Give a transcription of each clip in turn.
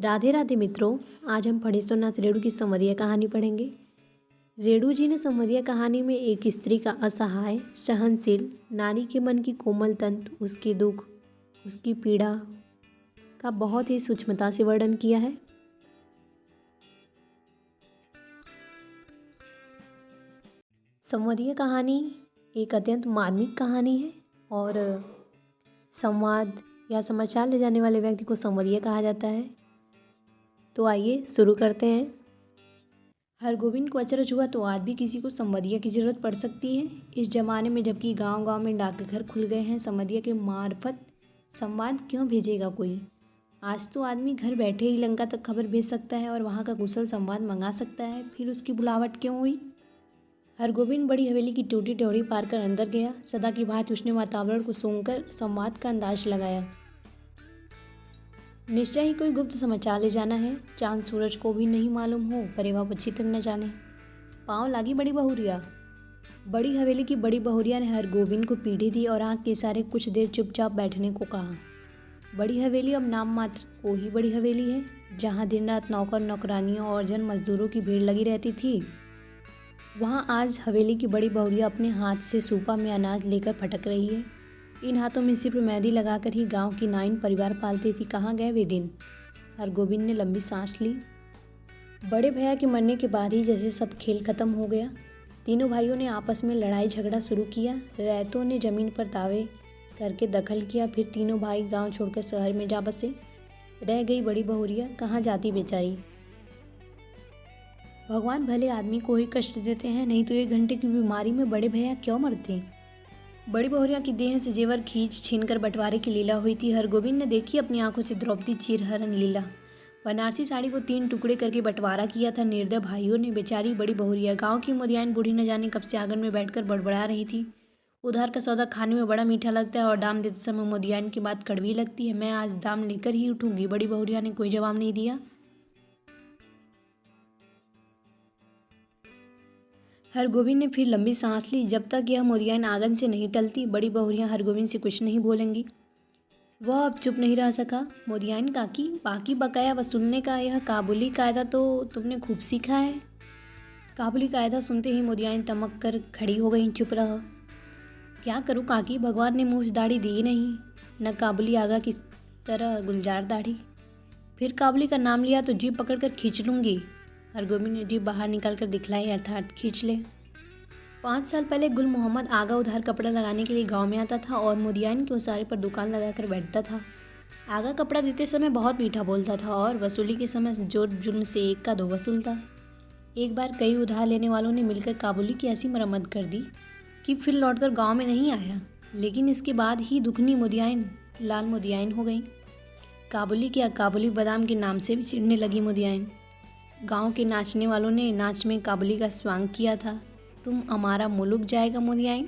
राधे राधे मित्रों। आज हम फणीश्वर नाथ रेणु की संवदीय कहानी पढ़ेंगे। रेणु जी ने संवदीय कहानी में एक स्त्री का असहाय, सहनशील, नारी के मन की कोमल तंत्र, उसके दुख, उसकी पीड़ा का बहुत ही सूक्ष्मता से वर्णन किया है। संवदीय कहानी एक अत्यंत मार्मिक कहानी है और संवाद या समाचार ले जाने वाले व्यक्ति को संवदीय कहा जाता है। तो आइए शुरू करते हैं। हरगोविंद को अचरज हुआ तो आज भी किसी को संवदीय की जरूरत पड़ सकती है। इस जमाने में जबकि गांव-गांव में डाकघर खुल गए हैं, संवदीय के मार्फत संवाद क्यों भेजेगा कोई। आज तो आदमी घर बैठे ही लंका तक खबर भेज सकता है और वहां का कुशल संवाद मंगा सकता है, फिर उसकी बुलावट क्यों हुई। हरगोविंद बड़ी हवेली की टूटी ड्योढ़ी पार कर अंदर गया। सदा की भांति उसने वातावरण को सूंघकर संवाद का अंदाज लगाया। निश्चय ही कोई गुप्त समाचार ले जाना है। चांद सूरज को भी नहीं मालूम हो, परेवा पक्षी तक न जाने। पाँव लागी बड़ी बहुरिया। बड़ी हवेली की बड़ी बहुरिया ने हरगोविंद को पीढ़ी दी और आंख के इशारे कुछ देर चुपचाप बैठने को कहा। बड़ी हवेली अब नाम मात्र को ही बड़ी हवेली है, जहाँ दिन रात नौकर नौकरानियों और जन मजदूरों की भीड़ लगी रहती थी। वहाँ आज हवेली की बड़ी बहुरिया अपने हाथ से सूपा में अनाज लेकर फटक रही है। इन हाथों में सिर्फ मेहंदी लगाकर ही गांव की नाइन परिवार पालती थी। कहाँ गए वे दिन। हरगोविंद ने लंबी सांस ली। बड़े भैया के मरने के बाद ही जैसे सब खेल खत्म हो गया। तीनों भाइयों ने आपस में लड़ाई झगड़ा शुरू किया। रैयतों ने जमीन पर दावे करके दखल किया। फिर तीनों भाई गांव छोड़कर शहर में जा बसे। रह गई बड़ी बहुरिया, कहाँ जाती बेचारी। भगवान भले आदमी को ही कष्ट देते हैं, नहीं तो 1 घंटे की बीमारी में बड़े भैया क्यों मरते। बड़ी बहुरिया की देह से जेवर खींच छीनकर बंटवारे की लीला हुई थी। हरगोविंद ने देखी अपनी आंखों से द्रौपदी चीरहरण लीला। बनारसी साड़ी को 3 टुकड़े करके बंटवारा किया था निर्दय भाइयों ने। बेचारी बड़ी बहुरिया। गांव की मुदियाइन बूढ़ी न जाने कब से आंगन में बैठकर बड़बड़ा रही थी। उधार का सौदा खाने में बड़ा मीठा लगता है और दाम देते समय मुदियाइन की बात कड़वी लगती है। मैं आज दाम लेकर ही उठूंगी। बड़ी बहुरिया ने कोई जवाब नहीं दिया। हरगोविंद ने फिर लंबी सांस ली। जब तक यह मुदियाइन आंगन से नहीं टलती, बड़ी बहुरिया हरगोविंद से कुछ नहीं बोलेंगी। वह अब चुप नहीं रह सका। मुदियाइन काकी, बाकी बकाया वसूलने का यह काबुली कायदा तो तुमने खूब सीखा है। काबुली कायदा सुनते ही मुदियाइन तमक कर खड़ी हो गई। चुप रह। क्या करूँ काकी, भगवान ने मूछ दाढ़ी दी नहीं, न काबुली आगा की तरह गुलजार दाढ़ी। फिर काबुली का नाम लिया तो जीभ पकड़ कर खींच लूँगी। हरगोविंद ने जीभ बाहर निकाल कर दिखलाई, अर्थात खींच ले। 5 साल पहले गुल मोहम्मद आगा उधार कपड़ा लगाने के लिए गांव में आता था और मुदियाइन के उसारे पर दुकान लगाकर बैठता था। आगा कपड़ा देते समय बहुत मीठा बोलता था और वसूली के समय जोर जुर्म से 1 का 2 वसूलता। एक बार कई उधार लेने वालों ने मिलकर काबुली की ऐसी मरम्मत कर दी कि फिर लौटकर गाँव में नहीं आया। लेकिन इसके बाद ही दुखनी मुदियाइन लाल मुदियाइन हो गई। काबुली क्या, काबुली बादाम के नाम से भी चिढ़ने लगी मुदियाइन। गाँव के नाचने वालों ने नाच में काबुली का स्वांग किया था। तुम हमारा मुलुक जाएगा मुदियाइन,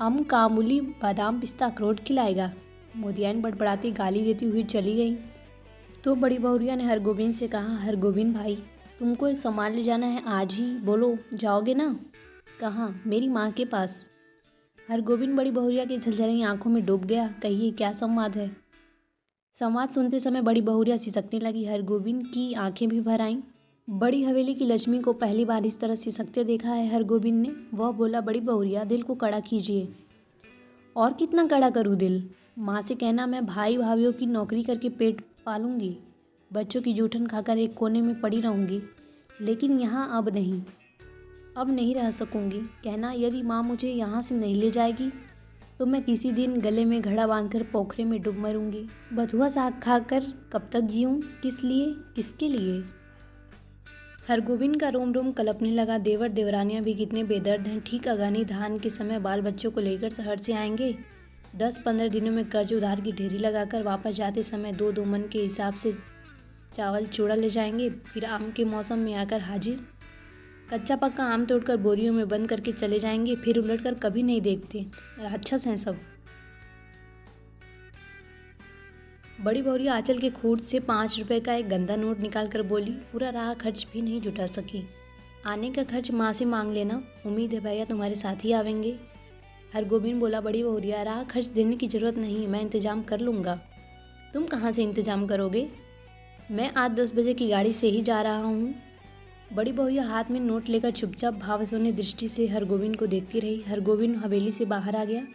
हम काबुली बादाम पिस्ता अखरोट खिलाएगा। मुदियाइन बड़बड़ाती गाली देती हुई चली गई। तो बड़ी बहुरिया ने हरगोविंद से कहा, हरगोविंद भाई, तुमको एक सामान ले जाना है, आज ही बोलो, जाओगे ना। कहाँ, मेरी माँ के पास। हरगोविंद बड़ी बहुरिया की झलझलाई आंखों में डूब गया। कहिए क्या संवाद है। संवाद सुनते समय बड़ी बहुरिया सिसकने लगी। हरगोविंद की आंखें भी भर आईं। बड़ी हवेली की लक्ष्मी को पहली बार इस तरह सिसकते देखा है हरगोविंद ने। वह बोला, बड़ी बहुरिया, दिल को कड़ा कीजिए। और कितना कड़ा करूँ दिल। माँ से कहना मैं भाई भाभीियों की नौकरी करके पेट पालूंगी, बच्चों की जूठन खाकर एक कोने में पड़ी रहूंगी। लेकिन यहाँ अब नहीं रह सकूंगी। कहना, यदि माँ मुझे यहाँ से नहीं ले जाएगी तो मैं किसी दिन गले में घड़ा बांधकर पोखरे में डूब मरूंगी। बथुआ साग खाकर कब तक जीऊँ, किस लिए, किसके लिए। हरगोविंद का रोम रोम कलपने लगा। देवर देवरानियां भी कितने बेदर्द हैं। ठीक अगानी धान के समय बाल बच्चों को लेकर शहर से आएंगे। 10-15 दिनों में कर्ज उधार की ढेरी लगाकर वापस जाते समय 2-2 मन के हिसाब से चावल चूड़ा ले जाएंगे। फिर आम के मौसम में आकर हाजिर। कच्चा पक्का आम तोड़कर बोरियों में बंद करके चले जाएंगे। फिर उलट कर कभी नहीं देखते। राक्षस हैं सब। बड़ी बहुरिया आंचल के खूट से 5 रुपए का एक गंदा नोट निकाल कर बोली, पूरा राह खर्च भी नहीं जुटा सकी। आने का खर्च माँ से मांग लेना, उम्मीद है भैया तुम्हारे साथ ही आवेंगे। हरगोविंद बोला, बड़ी बहुरिया, राह खर्च देने की जरूरत नहीं, मैं इंतजाम कर लूँगा। तुम कहाँ से इंतजाम करोगे। मैं आज 10 बजे की गाड़ी से ही जा रहा हूँ। बड़ी बहुरिया हाथ में नोट लेकर चुपचाप भावशून्य दृष्टि से हरगोविंद को देखती रही। हरगोविंद हवेली से बाहर आ गया।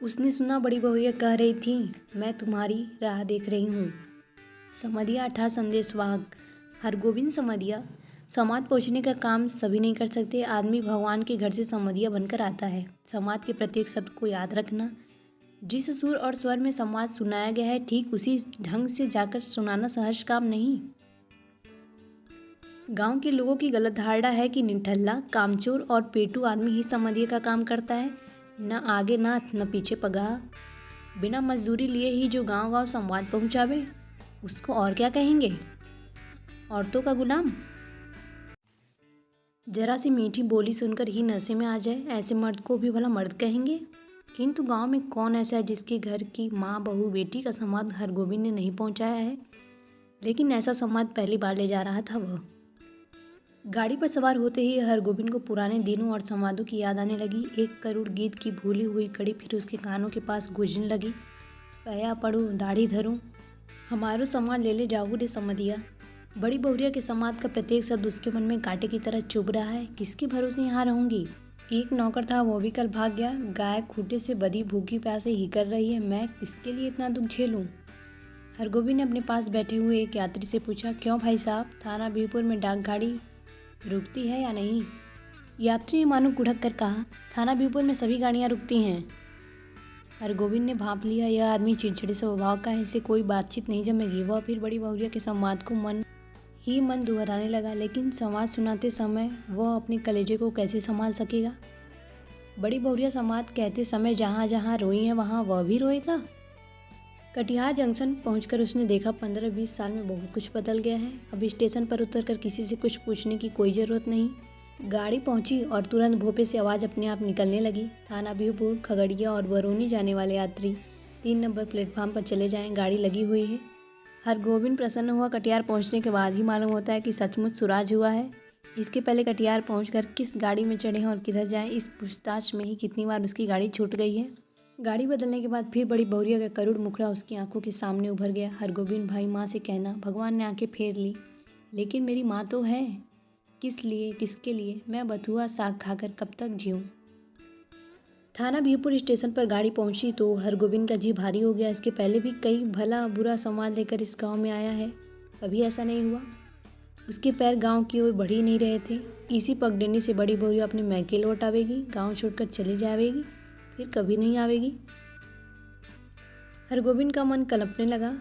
उसने सुना बड़ी बहुरिया कह रही थी, मैं तुम्हारी राह देख रही हूँ। समधिया था संदेशवाहक। हरगोविंद समधिया। समाज पहुँचने का काम सभी नहीं कर सकते। आदमी भगवान के घर से समधिया बनकर आता है। समाज के प्रत्येक शब्द को याद रखना। जिस सुर और स्वर में समाज सुनाया गया है, ठीक उसी ढंग से जाकर सुनाना सहज काम नहीं। गांव के लोगों की गलत धारणा है कि निठल्ला, कामचोर और पेटू आदमी ही समधिया का काम करता है। न आगे नाथ न पीछे पगाह। बिना मजदूरी लिए ही जो गांव गांव संवाद पहुंचावे, उसको और क्या कहेंगे? औरतों का गुलाम। जरा सी मीठी बोली सुनकर ही नशे में आ जाए, ऐसे मर्द को भी भला मर्द कहेंगे? किंतु गांव में कौन ऐसा है जिसके घर की माँ, बहू, बेटी का संवाद हरगोविंद ने नहीं पहुंचाया है? लेकिन ऐसा संवाद पहली बार ले जा रहा था वह। गाड़ी पर सवार होते ही हरगोविंद को पुराने दिनों और संवादों की याद आने लगी। एक करुण गीत की भूली हुई कड़ी फिर उसके कानों के पास गूंजने लगी। पया पड़ू, दाढ़ी धरूं, हमारो संवाद ले ले जाऊ रे समधिया। बड़ी बहुरिया के संवाद का प्रत्येक शब्द उसके मन में कांटे की तरह चुभ रहा है। किसके भरोसे यहाँ रहूंगी? एक नौकर था, वो भी कल भाग गया। गाय खूंटे से बधी भूखी प्यासे ही कर रही है, मैं किसके लिए इतना दुख झेलूं? हरगोविंद ने अपने पास बैठे हुए एक यात्री से पूछा, क्यों भाई साहब, थाना बीरपुर में डाक गाड़ी रुकती है या नहीं? यात्री ने मानो कुढ़क कर कहा, थाना बीरपुर में सभी गाड़ियाँ रुकती हैं। हरगोविंद ने भांप लिया, यह आदमी चिड़चिड़े स्वभाव का है, इससे कोई बातचीत नहीं जमेगी। वह फिर बड़ी बहुरिया के संवाद को मन दोहराने लगा, लेकिन संवाद सुनाते समय वह अपने कलेजे को कैसे संभाल सकेगा? बड़ी बहुरिया संवाद कहते समय जहाँ जहाँ रोई है वहाँ वह भी रोएगा। कटिहार जंक्शन पहुंचकर उसने देखा 15-20 साल में बहुत कुछ बदल गया है। अब स्टेशन पर उतरकर किसी से कुछ पूछने की कोई ज़रूरत नहीं। गाड़ी पहुंची और तुरंत भोपे से आवाज़ अपने आप निकलने लगी। थाना बीरपुर, खगड़िया और बरौनी जाने वाले यात्री 3 नंबर प्लेटफार्म पर चले जाएं, गाड़ी लगी हुई है। हरगोविंद प्रसन्न हुआ। कटिहार पहुंचने के बाद ही मालूम होता है कि सचमुच सुराज हुआ है। इसके पहले कटिहार पहुंचकर किस गाड़ी में चढ़े हैं और किधर जाएं, इस पूछताछ में ही कितनी बार उसकी गाड़ी छूट गई है। गाड़ी बदलने के बाद फिर बड़ी बहुरिया का करुण मुखड़ा उसकी आंखों के सामने उभर गया। हरगोविंद भाई माँ से कहना, भगवान ने आंखें फेर ली, लेकिन मेरी माँ तो है। किस लिए, किसके लिए मैं बथुआ साग खाकर कब तक जीऊँ? थाना बीरपुर स्टेशन पर गाड़ी पहुंची तो हरगोविंद का जी भारी हो गया। इसके पहले भी कई भला बुरा संवाद लेकर इस गांव में आया है, कभी ऐसा नहीं हुआ। उसके पैर गांव की ओर बढ़ ही नहीं रहे थे। इसी पगडंडी से बड़ी बहुरिया अपने मैके लौट आवेगी, गांव छोड़कर चली जाएगी, फिर कभी नहीं आवेगी। हरगोविंद का मन कलपने लगा।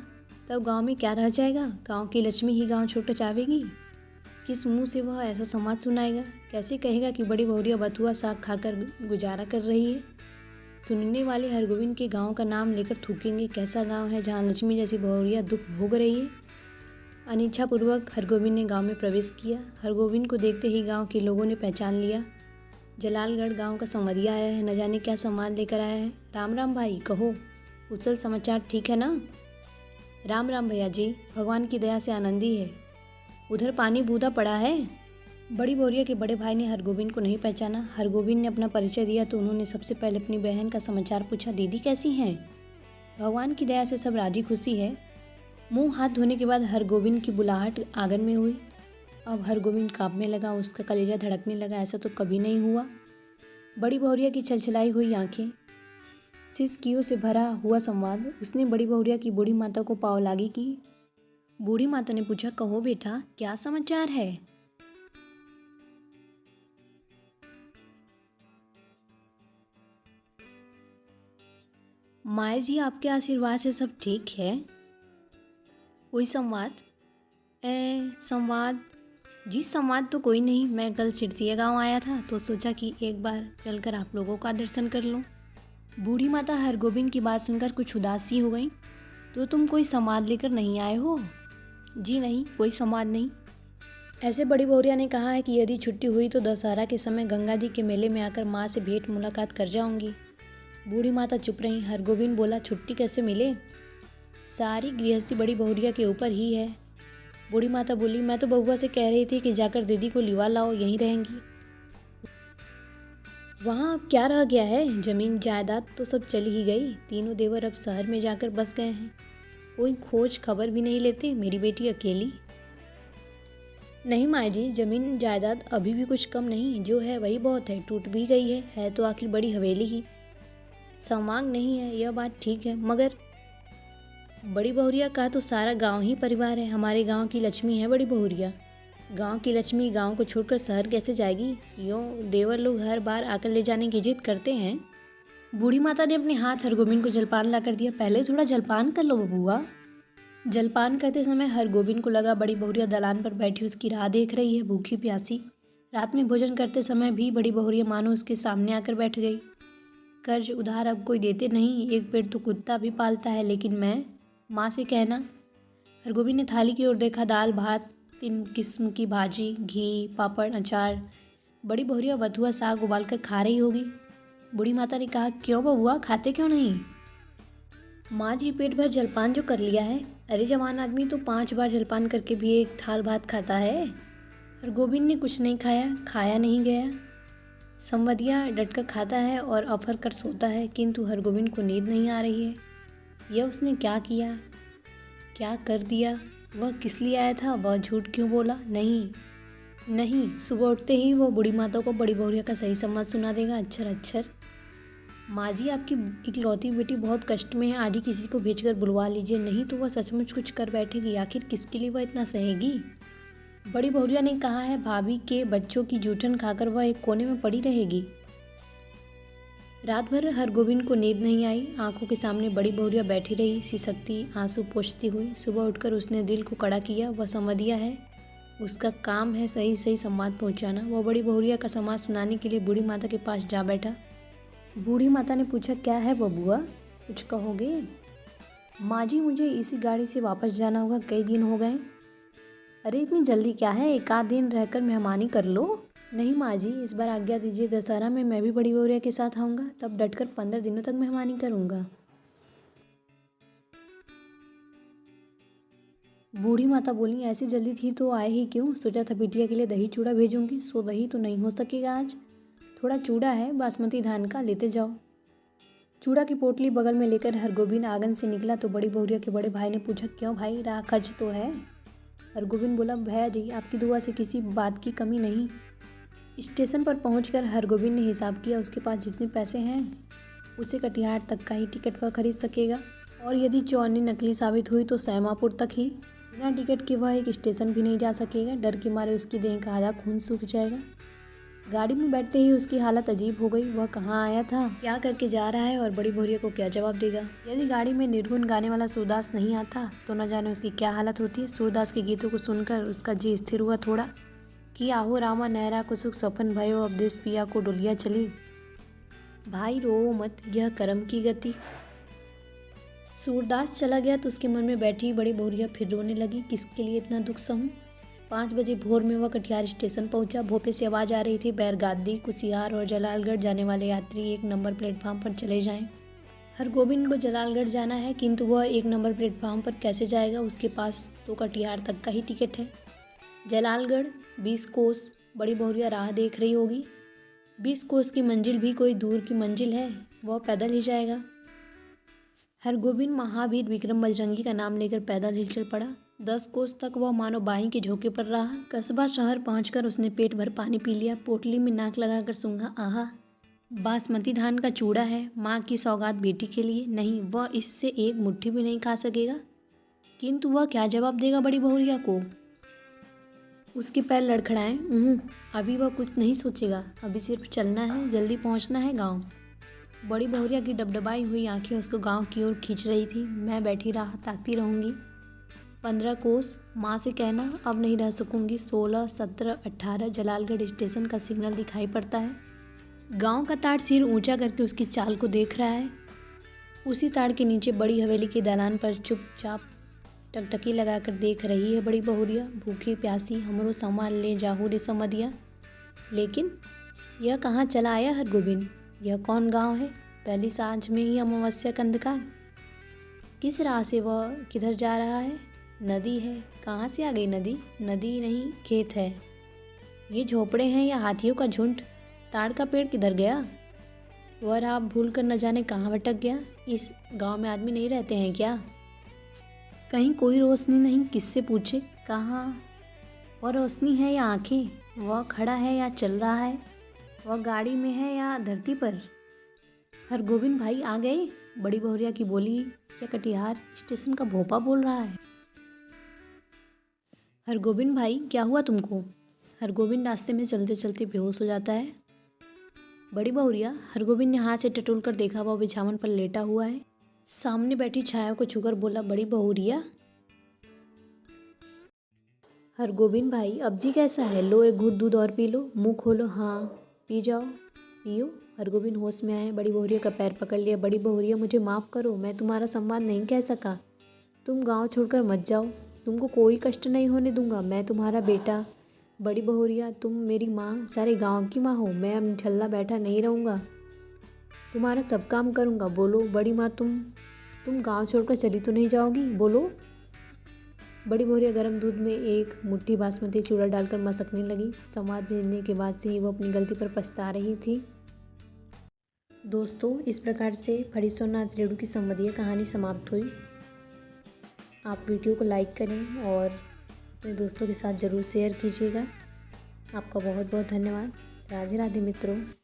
तब गांव में क्या रह जाएगा? गांव की लक्ष्मी ही गांव छोड़कर जावेगी? किस मुंह से वह ऐसा संवाद सुनाएगा? कैसे कहेगा कि बड़ी बहुरिया बथुआ साग खाकर गुजारा कर रही है? सुनने वाले हरगोविंद के गांव का नाम लेकर थूकेंगे, कैसा गांव है जहां लक्ष्मी जैसी बहुरिया दुख भोग रही है? अनिच्छापूर्वक हरगोविंद ने गांव में प्रवेश किया। हरगोविंद को देखते ही गांव के लोगों ने पहचान लिया। जलालगढ़ गांव का संवरिया आया है, न जाने क्या संवाद लेकर आया है। राम राम भाई, कहो कुशल समाचार ठीक है ना? राम राम भैया जी, भगवान की दया से आनंदी है। उधर पानी बूंदा पड़ा है। बड़ी बहुरिया के बड़े भाई ने हरगोविंद को नहीं पहचाना। हरगोविंद ने अपना परिचय दिया तो उन्होंने सबसे पहले अपनी बहन का समाचार पूछा, दीदी कैसी हैं? भगवान की दया से सब राजी खुशी है। मुंह हाथ धोने के बाद हरगोविंद की बुलाहट आंगन में हुई। अब हरगोविंद कांपने लगा, उसका कलेजा धड़कने लगा। ऐसा तो कभी नहीं हुआ। बड़ी बहुरिया की छलछलाई हुई आंखें, सिसकियों से भरा हुआ संवाद। उसने बड़ी बहुरिया की बूढ़ी माता को पावलागी की। बूढ़ी माता ने पूछा, कहो बेटा क्या समाचार है? माए जी, आपके आशीर्वाद से सब ठीक है। कोई संवाद? संवाद जी, संवाद तो कोई नहीं। मैं कल सिरसिया गांव आया था तो सोचा कि एक बार चलकर आप लोगों का दर्शन कर लूं। बूढ़ी माता हरगोविंद की बात सुनकर कुछ उदास सी हो गई। तो तुम कोई संवाद लेकर नहीं आए हो? जी नहीं, कोई संवाद नहीं। ऐसे बड़ी बहुरिया ने कहा है कि यदि छुट्टी हुई तो दशहरा के समय गंगा जी के मेले में आकर माँ से भेंट मुलाकात कर जाऊंगी। बूढ़ी माता चुप रही। हरगोविंद बोला, छुट्टी कैसे मिले? सारी गृहस्थी बड़ी बहुरिया के ऊपर ही है। बूढ़ी माता बोली, मैं तो बबुआ से कह रही थी कि जाकर दीदी को लिवा लाओ, यहीं रहेंगी। वहाँ अब क्या रह गया है? जमीन जायदाद तो सब चली ही गई। तीनों देवर अब शहर में जाकर बस गए हैं। कोई खोज खबर भी नहीं लेते, मेरी बेटी अकेली। नहीं माँ जी, ज़मीन जायदाद अभी भी कुछ कम नहीं, जो है वही बहुत है। टूट भी गई है तो आखिर बड़ी हवेली ही। समांग नहीं है, यह बात ठीक है, मगर बड़ी बहुरिया का तो सारा गांव ही परिवार है। हमारे गांव की लक्ष्मी है बड़ी बहुरिया। गांव की लक्ष्मी गांव को छोड़कर शहर कैसे जाएगी? यूँ देवर लोग हर बार आकर ले जाने की जिद करते हैं। बूढ़ी माता ने अपने हाथ हरगोबिंद को जलपान ला कर दिया। पहले थोड़ा जलपान कर लो बबुआ। जलपान करते समय हरगोबिंद को लगा बड़ी बहुरिया दलान पर बैठी उसकी राह देख रही है, भूखी प्यासी। रात में भोजन करते समय भी बड़ी बहुरिया मानो उसके सामने आकर बैठ गई। कर्ज उधार अब कोई देते नहीं, एक पेड़ तो कुत्ता भी पालता है, लेकिन मैं माँ से कहना। हरगोबिंद ने थाली की ओर देखा। दाल भात, 3 किस्म की भाजी, घी, पापड़, अचार। बड़ी बहुरिया बथुआ साग उबाल कर खा रही होगी। बूढ़ी माता ने कहा, क्यों बबुआ, खाते क्यों नहीं? माँ जी, पेट भर जलपान जो कर लिया है। अरे जवान आदमी तो 5 बार जलपान करके भी एक थाल भात खाता है। हरगोबिंद ने कुछ नहीं खाया, खाया नहीं गया। संवदिया डटकर खाता है और अफर कर सोता है, किंतु हरगोबिंद को नींद नहीं आ रही है। यह उसने क्या किया, क्या कर दिया? वह किस लिए आया था? वह झूठ क्यों बोला? नहीं, सुबह उठते ही वह बूढ़ी माता को बड़ी बहुरिया का सही संवाद सुना देगा। अक्षर अक्षर। माँ जी, आपकी इकलौती बेटी बहुत कष्ट में है, आज ही किसी को भेजकर बुलवा लीजिए, नहीं तो वह सचमुच कुछ कर बैठेगी। आखिर किसके लिए वह इतना सहेगी? बड़ी बहुरिया ने कहा है, भाभी के बच्चों की जूठन खाकर वह एक कोने में पड़ी रहेगी। रात भर हरगोबिंद को नींद नहीं आई। आंखों के सामने बड़ी बहुरिया बैठी रही, सिसकती, आंसू पोंछती हुई। सुबह उठकर उसने दिल को कड़ा किया। वह संवदिया है, उसका काम है सही सही संवाद पहुंचाना। वह बड़ी बहुरिया का संवाद सुनाने के लिए बूढ़ी माता के पास जा बैठा। बूढ़ी माता ने पूछा, क्या है बबुआ, कुछ कहोगे? माँ जी, मुझे इसी गाड़ी से वापस जाना होगा, कई दिन हो गए। अरे इतनी जल्दी क्या है, 1 आध दिन रहकर मेहमानी कर लो। नहीं माँ जी, इस बार आज्ञा दीजिए, दशहरा में मैं भी बड़ी बहुरिया के साथ आऊँगा, तब डटकर 15 दिनों तक मेहमानी करूँगा। बूढ़ी माता बोली, ऐसी जल्दी थी तो आए ही क्यों? सोचा था बिटिया के लिए दही चूड़ा भेजूंगी। सो दही तो नहीं हो सकेगा आज। थोड़ा चूड़ा है बासमती धान का, लेते जाओ। चूड़ा की पोटली बगल में लेकर हरगोबिंद आंगन से निकला तो बड़ी बहुरिया के बड़े भाई ने पूछा, क्यों भाई, राह खर्च तो है? हरगोबिंद बोला, भैया जी, आपकी दुआ से किसी बात की कमी नहीं। स्टेशन पर पहुंचकर हरगोबिंद ने हिसाब किया। उसके पास जितने पैसे हैं उससे कटिहार तक का ही टिकट वह खरीद सकेगा, और यदि चौनी नकली साबित हुई तो सैमापुर तक ही। बिना टिकट के वह एक स्टेशन भी नहीं जा सकेगा। डर के मारे उसकी देह का आधा खून सूख जाएगा। गाड़ी में बैठते ही उसकी हालत अजीब हो गई। वह कहाँ आया था, क्या करके जा रहा है, और बड़ी बहुरिया को क्या जवाब देगा? यदि गाड़ी में निर्गुण गाने वाला सूरदास नहीं आता तो न जाने उसकी क्या हालत होती। सूरदास के गीतों को सुनकर उसका जी स्थिर हुआ थोड़ा कि आहो रामा नहरा को सुख सपन भयो, अब देश पिया को डोलिया चली। भाई रो मत, यह कर्म की गति। सूरदास चला गया तो उसके मन में बैठी बड़ी बहुरिया फिर रोने लगी। किसके लिए इतना दुख सहूं? 5 बजे भोर में वह कटिहार स्टेशन पहुंचा। भोपे से आवाज़ आ रही थी, बैरगादी, कुसियार और जलालगढ़ जाने वाले यात्री 1 नंबर प्लेटफार्म पर चले जाएं। हरगोबिंद को जलालगढ़ जाना है, किंतु वह 1 नंबर प्लेटफार्म पर कैसे जाएगा? उसके पास तो कटिहार तक का ही टिकट है। जलालगढ़ 20 कोस। बड़ी बहुरिया राह देख रही होगी। 20 कोस की मंजिल भी कोई दूर की मंजिल है, वह पैदल ही जाएगा। हरगोबिंद महावीर विक्रम बजरंगी का नाम लेकर पैदल ही चल पड़ा। 10 कोस तक वह मानो बाहीं के झोंके पर रहा। कस्बा शहर पहुंचकर उसने पेट भर पानी पी लिया। पोटली में नाक लगाकर सूंघा, आहा, बासमती धान का चूड़ा है, माँ की सौगात बेटी के लिए। नहीं, वह इससे एक मुट्ठी भी नहीं खा सकेगा। किंतु वह क्या जवाब देगा बड़ी बहुरिया को? उसके पैर लड़खड़ाए। अभी वह कुछ नहीं सोचेगा, अभी सिर्फ चलना है, जल्दी पहुंचना है गांव। बड़ी बहुरिया की डबडबाई हुई आंखें उसको गांव की ओर खींच रही थी। मैं बैठी राह ताकती रहूंगी। 15 कोस। माँ से कहना, अब नहीं रह सकूंगी। 16, 17, 18 जलालगढ़ स्टेशन का सिग्नल दिखाई पड़ता है। गांव का ताड़ सिर ऊंचा करके उसकी चाल को देख रहा है। उसी ताड़ के नीचे बड़ी हवेली के दालान पर चुपचाप टकटकी लगाकर देख रही है बड़ी बहुरिया। भूखी प्यासी, हमरो संभाल ले जाहू रे समदिया। लेकिन यह कहाँ चला आया हरगोबिंद? यह कौन गांव है? पहली सांझ में ही अमावस्या का अंधकार। किस राह से वह किधर जा रहा है? नदी है। कहाँ से आ गई नदी? नदी नहीं, खेत है। ये झोपड़े हैं या हाथियों का झुंड? ताड़ का पेड़ किधर गया? वह राह भूल कर न जाने कहाँ भटक गया। इस गांव में आदमी नहीं रहते हैं क्या? कहीं कोई रोशनी नहीं, किससे पूछे कहाँ? वह रोशनी है या आंखें? वह खड़ा है या चल रहा है? वह गाड़ी में है या धरती पर? हरगोविंद भाई आ गए? बड़ी बहुरिया की बोली। क्या कटिहार स्टेशन का भोपा बोल रहा है? हरगोविंद भाई, क्या हुआ तुमको? हरगोविंद रास्ते में चलते चलते बेहोश हो जाता है। बड़ी बहुरिया, हरगोविंद ने हाथ से टटोल कर देखा, वह बिछावन पर लेटा हुआ है। सामने बैठी छाया को छूकर बोला, बड़ी बहुरिया। हरगोविंद भाई, अब जी कैसा है? लो एक घूंट दूध और पी लो, मुंह खोलो। हाँ पी जाओ, पियो। हरगोविंद होश में आए, बड़ी बहुरिया का पैर पकड़ लिया। बड़ी बहुरिया, मुझे माफ़ करो, मैं तुम्हारा संवाद नहीं कह सका। तुम गांव छोड़कर मत जाओ, तुमको कोई कष्ट नहीं होने दूंगा, मैं तुम्हारा बेटा। बड़ी बहुरिया, तुम मेरी माँ, सारे गांव की माँ हो, मैं अब निठल्ला बैठा नहीं रहूँगा, तुम्हारा सब काम करूँगा। बोलो बड़ी माँ, तुम गांव छोड़कर चली तो नहीं जाओगी? बोलो। बड़ी बहुरिया गर्म दूध में एक मुट्ठी बासमती चूड़ा डालकर मसकने लगी। संवाद भेजने के बाद से ही वो अपनी गलती पर पछता रही थी। दोस्तों, इस प्रकार से फणीश्वरनाथ रेणु की संवादीय कहानी समाप्त हुई। आप वीडियो को लाइक करें और अपने दोस्तों के साथ ज़रूर शेयर कीजिएगा। आपका बहुत बहुत धन्यवाद। राधे राधे मित्रों।